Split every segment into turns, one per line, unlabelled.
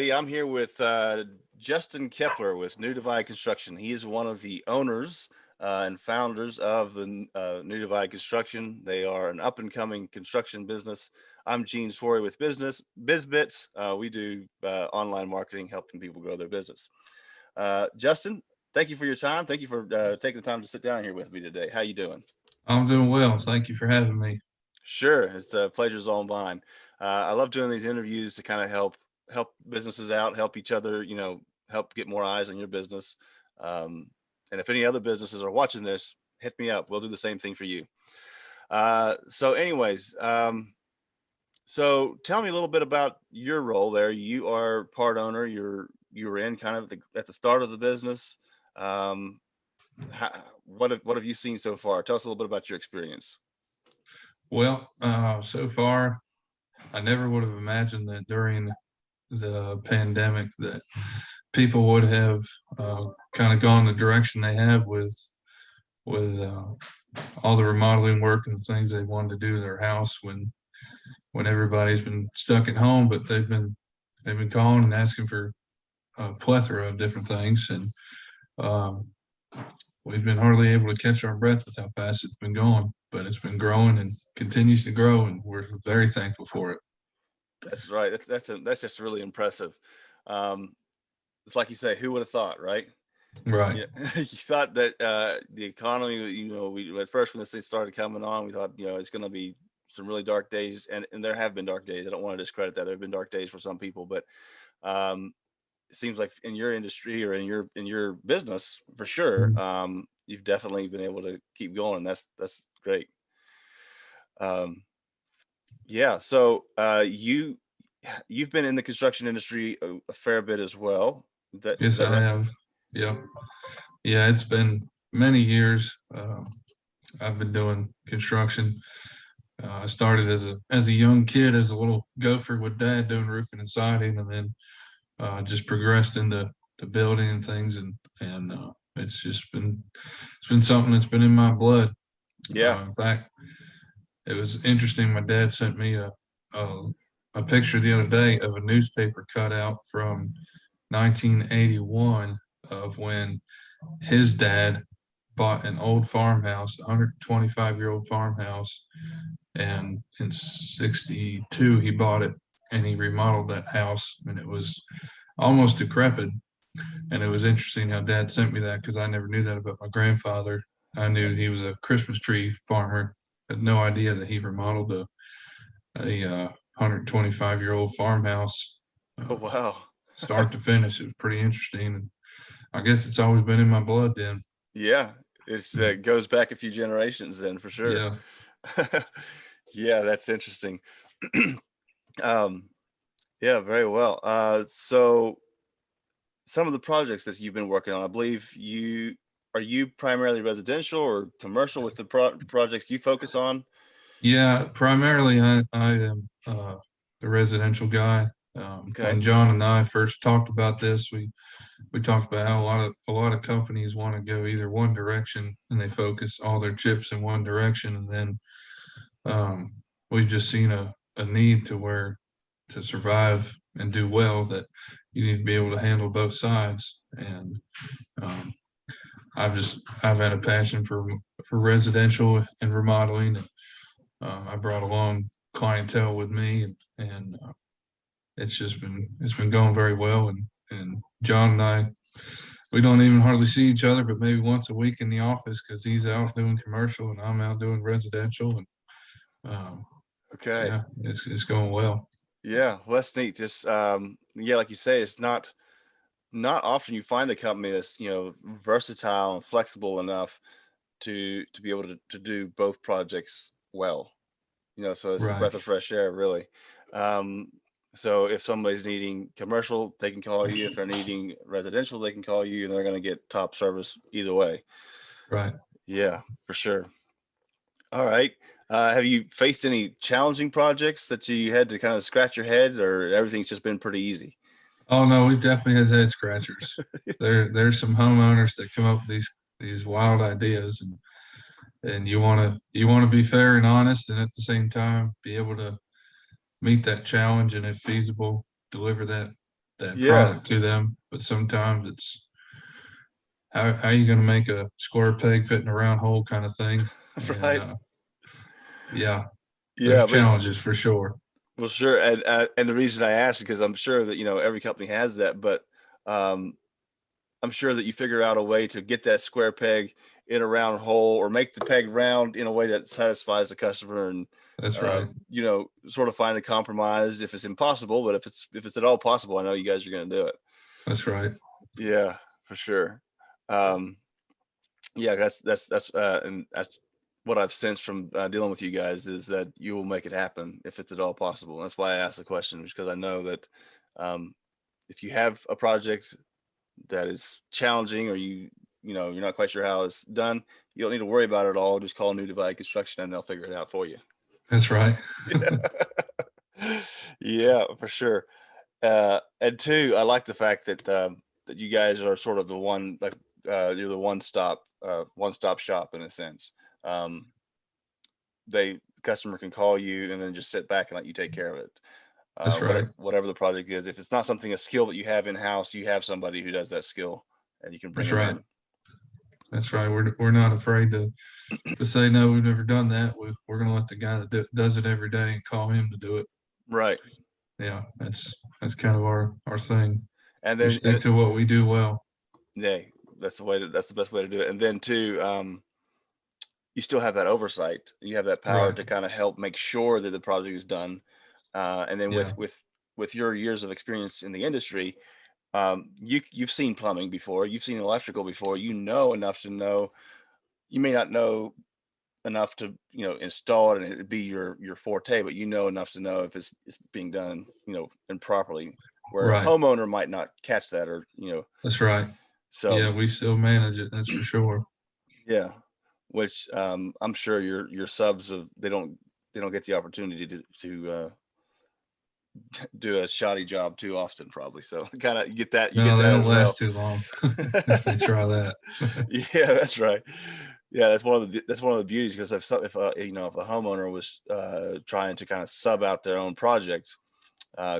everybody. I'm here with Justin Kepler with New Divide Construction. He is one of the owners and founders of the New Divide Construction. They are an up-and-coming construction business. I'm Gene Sworry with BizBits. We do online marketing, helping people grow their business. Justin, thank you for your time. Thank you for taking the time to sit down here with me today. How you doing?
I'm doing well. Thank you for having me.
Sure, it's a pleasure's all mine. I love doing these interviews to kind of help businesses out, help each other, help get more eyes on your business. And if any other businesses are watching this, hit me up. We'll do the same thing for you. So tell me a little bit about your role there. You are part owner. You were in kind of at the start of the business. Um, what have you seen so far? Tell us a little bit about your experience.
Well, so far, I never would have imagined that during the pandemic that people would have kind of gone the direction they have with all the remodeling work and things they wanted to do to their house when everybody's been stuck at home, but they've been calling and asking for a plethora of different things, and um, we've been hardly able to catch our breath with how fast it's been going, but it's been growing and continues to grow, and we're very thankful for it.
That's right. That's just really impressive. Um, it's like you say, who would have thought, right?
Right.
Yeah, you thought that the economy, we at first when this thing started coming on, we thought, it's going to be some really dark days, and there have been dark days. I don't want to discredit that. There have been dark days for some people, but um, it seems like in your industry or in your business, for sure,
Mhm.
you've definitely been able to keep going. That's great. Um, yeah. So you've been in the construction industry a fair bit as well. Is
Yes,
that
I
right?
have. Yep. Yeah, it's been many years. I've been doing construction. I started as a young kid, as a little gopher with dad doing roofing and siding, and then just progressed into the building and things, and it's been something that's been in my blood.
Yeah.
In fact, it was interesting. My dad sent me a a picture the other day of a newspaper cutout from 1981 of when his dad bought an old farmhouse, 125-year-old farmhouse, and in 62 he bought it and he remodeled that house, and it was almost decrepit. And it was interesting how dad sent me that because I never knew that about my grandfather. I knew he was a Christmas tree farmer, had no idea that he remodeled a 125-year-old farmhouse,
Oh,
uh,
wow.
start to finish. It was pretty interesting, and I guess it's always been in my blood then.
Yeah, it goes back a few generations then for sure.
Yeah.
Yeah, that's interesting. um, yeah, very well. So some of the projects that you've been working on, I believe you primarily residential or commercial with the projects you focus on?
Yeah, primarily I am the residential guy.
Okay.
When John and I first talked about this, we talked about how a lot of companies want to go either one direction and they focus all their chips in one direction, and then um, we've just seen a need to where to survive and do well that you need to be able to handle both sides. And um, I've had a passion for residential and remodeling. I brought along clientele with me, and it's been going very well. And John and I, we don't even hardly see each other, but maybe once a week in the office because he's out doing commercial and I'm out doing residential. And um,
Okay.
yeah, it's going well.
Yeah, well, that's neat. Just yeah, like you say, it's not often you find a company that's versatile and flexible enough to be able to do both projects well. So it's a
Right,
breath of fresh air, really. Um, so if somebody's needing commercial, they can call you. If they're needing residential, they can call you, and they're going to get top service either way.
right.
Yeah, for sure. All right. Have you faced any challenging projects that you had to kind of scratch your head, or everything's just been pretty easy?
Oh no, we've definitely had head scratchers. There's some homeowners that come up with these wild ideas, and you want to be fair and honest, and at the same time be able to meet that challenge, and if feasible, deliver that that
Yeah.
product to them. But sometimes it's how you going to make a square peg fit in a round hole kind of thing. And
Right.
yeah, there's
Yeah, but
challenges for sure.
well, sure. And the reason I ask is because I'm sure that, every company has that, but um, I'm sure that you figure out a way to get that square peg in a round hole, or make the peg round in a way that satisfies the customer, and
That's right.
sort of find a compromise if it's impossible. But if it's at all possible, I know you guys are going to do it.
That's right.
Yeah, for sure. Um, yeah, and that's what I've sensed from dealing with you guys, is that you will make it happen if it's at all possible. And that's why I asked the question, because I know that um, if you have a project that is challenging, or you're not quite sure how it's done, you don't need to worry about it at all. Just call New Divide Construction and they'll figure it out for you.
That's right.
Yeah, for sure. And two, I like the fact that you guys are sort of the one, like, you're the one stop shop in a sense. Um, customer can call you and then just sit back and let you take care of it.
That's right.
Whatever the project is, if it's not a skill that you have in house, you have somebody who does that skill, and you can bring
That's
them
right.
in.
That's right. We're not afraid to say no. We've never done that. We're going to let the guy that does it every day and call him to do it.
Right.
Yeah, that's kind of our thing.
And
We
then,
stick to what we do well.
yeah, that's the best way to do it. And then too, you still have that oversight. You have that power
Right.
to kind of help make sure that the project is done. And then
Yeah.
with your years of experience in the industry, you've seen plumbing before, you've seen electrical before, enough to know. You may not know enough to install it and it'd be your forte, but enough to know if it's being done and properly, where a
Right.
homeowner might not catch that, or
That's right.
so.
Yeah, we still manage it. That's for sure.
Yeah, which I'm sure your subs they don't get the opportunity to do a shoddy job too often, probably. So kind of you
No,
get
they
that
don't
as well.
last too long if they try that.
Yeah, that's right. Yeah, that's one of the beauties, because if if a homeowner was trying to kind of sub out their own project,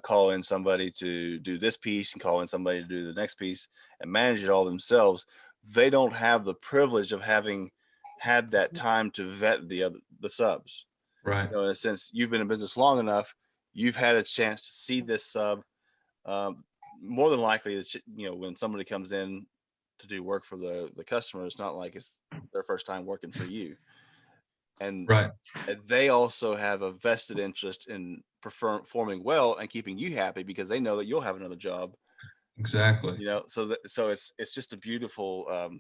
call in somebody to do this piece and call in somebody to do the next piece and manage it all themselves, they don't have the privilege of having had that time to vet the subs.
Right.
In a sense, you've been in business long enough, you've had a chance to see this sub. um, More than likely that when somebody comes in to do work for the customer, it's not like it's their first time working for you. and
Right.
and they also have a vested interest in performing well and keeping you happy, because they know that you'll have another job.
Exactly.
So it's just a beautiful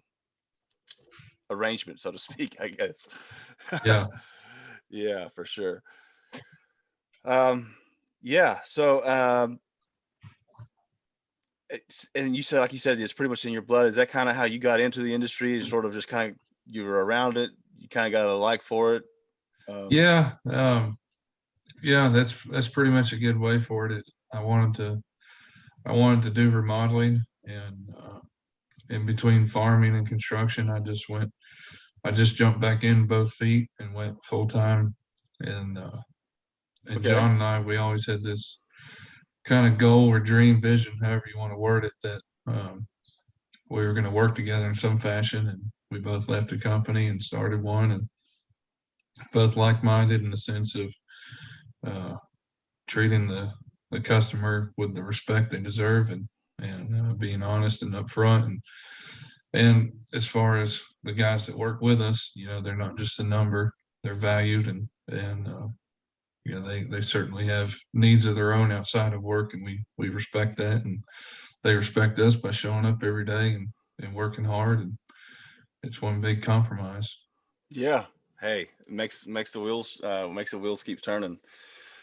arrangement, so to speak, I guess.
Yeah.
Yeah, for sure. um yeah, so and you said, like you said, it's pretty much in your blood. Is that kind of how you got into the industry? You sort of just kind of, you were around it, you kind of got a like for it? um
Yeah. Yeah, that's pretty much a good way for it. I wanted to do remodeling, and in between farming and construction, I just jumped back in both feet and went full time. And
okay.
John and I, we always had this kind of goal or dream vision, however you want to word it, that we were going to work together in some fashion. And we both left the company and started one, and both like-minded in the sense of uh, treating the customer with the respect they deserve, and being honest and upfront. And as far as the guys that work with us, they're not just a number; they're valued, and they certainly have needs of their own outside of work, and we respect that, and they respect us by showing up every day and working hard, and it's one big compromise.
Yeah. Hey, it makes the wheels keep turning.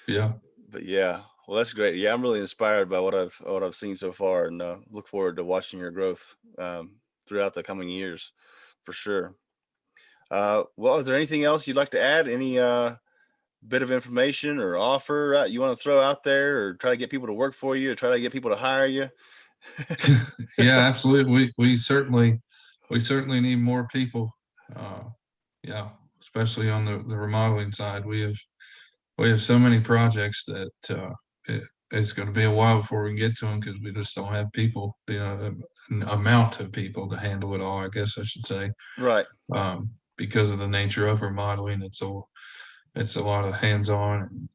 Yeah.
But yeah, well, that's great. Yeah, I'm really inspired by what I've seen so far, and look forward to watching your growth throughout the coming years, for sure. Well, is there anything else you'd like to add? Any bit of information or offer you want to throw out there, or try to get people to work for you, or try to get people to hire you?
Yeah, absolutely. We certainly need more people. Uh, yeah, especially on the remodeling side. We have so many projects that it's going to be a while before we can get to them because we just don't have people, an amount of people to handle it all, I guess I should say.
Right.
Because of the nature of remodeling, it's a lot of hands-on.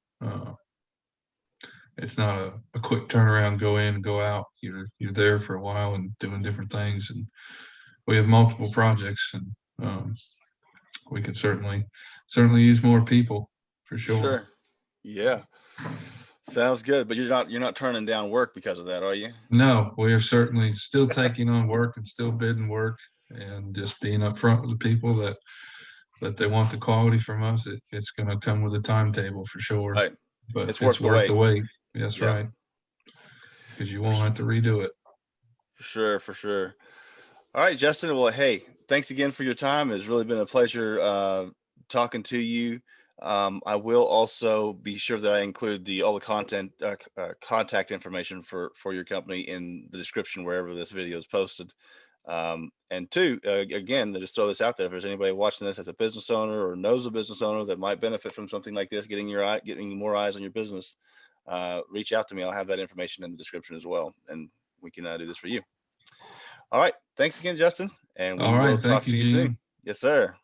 It's not a quick turnaround, go in, go out. You're there for a while and doing different things. And we have multiple projects, and we could certainly use more people for sure.
Sure. Yeah. Sounds good. But you're not turning down work because of that, are you?
No, we are certainly still taking on work and still bidding work, and just being upfront with the people that they want the quality from us. It's going to come with a timetable for sure,
Right.
but
It's
it's
worth the wait.
That's
Yeah.
right, because you won't have to redo it.
For sure. For sure. All right, Justin. Well, hey, thanks again for your time. It's really been a pleasure talking to you. I will also be sure that I include all the contact information for your company in the description wherever this video is posted. And two, again, to just throw this out there, if there's anybody watching this as a business owner or knows a business owner that might benefit from something like this, getting more eyes on your business, reach out to me. I'll have that information in the description as well, and we can do this for you. All right. Thanks again, Justin. And we
All right,
will
thank
talk
you,
to you
Gene.
soon. Yes, sir.